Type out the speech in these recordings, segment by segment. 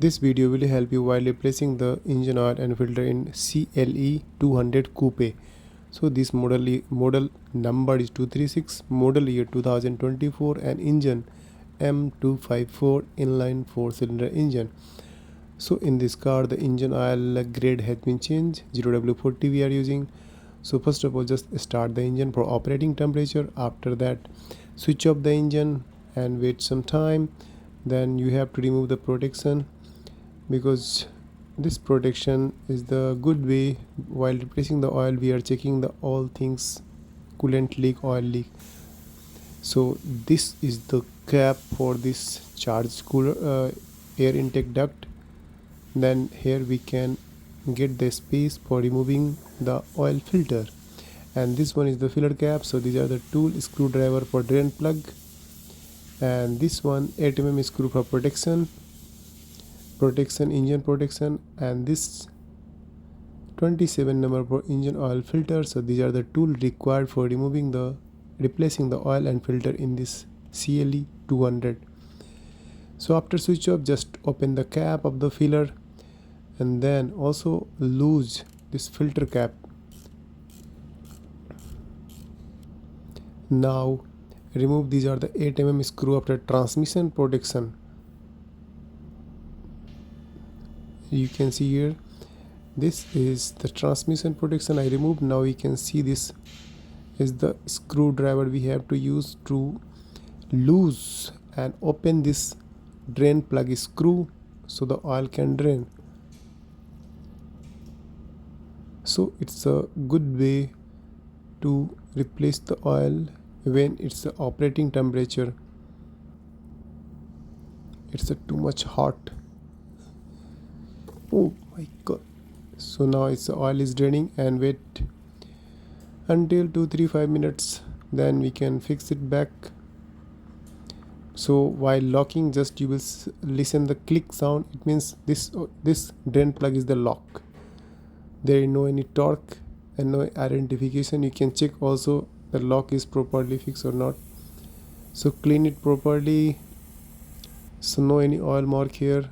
This video will help you while replacing the engine oil and filter in CLE200 Coupe. So this model number is 236, model year 2024, and engine M254 inline 4-cylinder engine. So in this car the engine oil grade has been changed, 0W40 we are using. So first of all, just start the engine for operating temperature. After that, switch off the engine and wait some time. Then you have to remove the protection, because this protection is the good way. While replacing the oil, we are checking the all things: coolant leak, oil leak. So this is the cap for this charged cooler air intake duct. Then here we can get the space for removing the oil filter, and this one is the filler cap. So these are the tool: screwdriver for drain plug, and this one 8 mm screw for protection, engine protection, and this 27 number for engine oil filter. So these are the tool required for replacing the oil and filter in this CLE200. So after switch off, just open the cap of the filler and then also loose this filter cap. Now remove, these are the 8 mm screw after transmission protection. You can see here, this is the transmission protection I removed. Now you can see this is the screwdriver we have to use to loose and open this drain plug screw so the oil can drain. So it's a good way to replace the oil when it's the operating temperature. It's too much hot. Oh my god. So now the oil is draining, and wait until 2-3-5 minutes, then we can fix it back. So while locking, just you will listen the click sound. It means this drain plug is the lock. There is no any torque and no identification. You can check also the lock is properly fixed or not. So clean it properly, so no any oil mark here.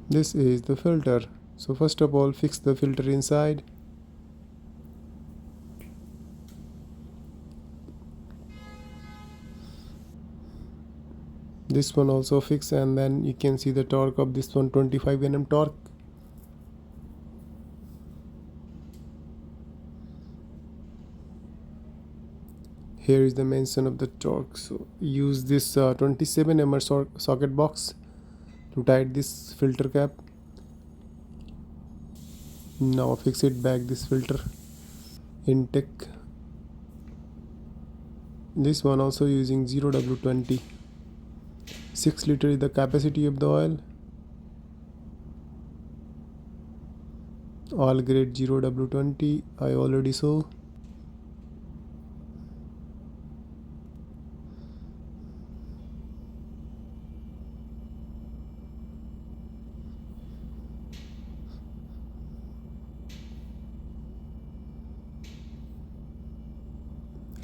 This is the filter. So first of all, fix the filter inside. This one also fix, and then you can see the torque of this one, 25 Nm torque. Here is the mention of the torque. So use this 27 mm socket box to tight this filter cap. Now fix it back, this filter intake. This one also using 0W20. 6 liter is the capacity of the oil. Oil grade 0W20 I already saw.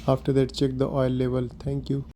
After that, check the oil level. Thank you.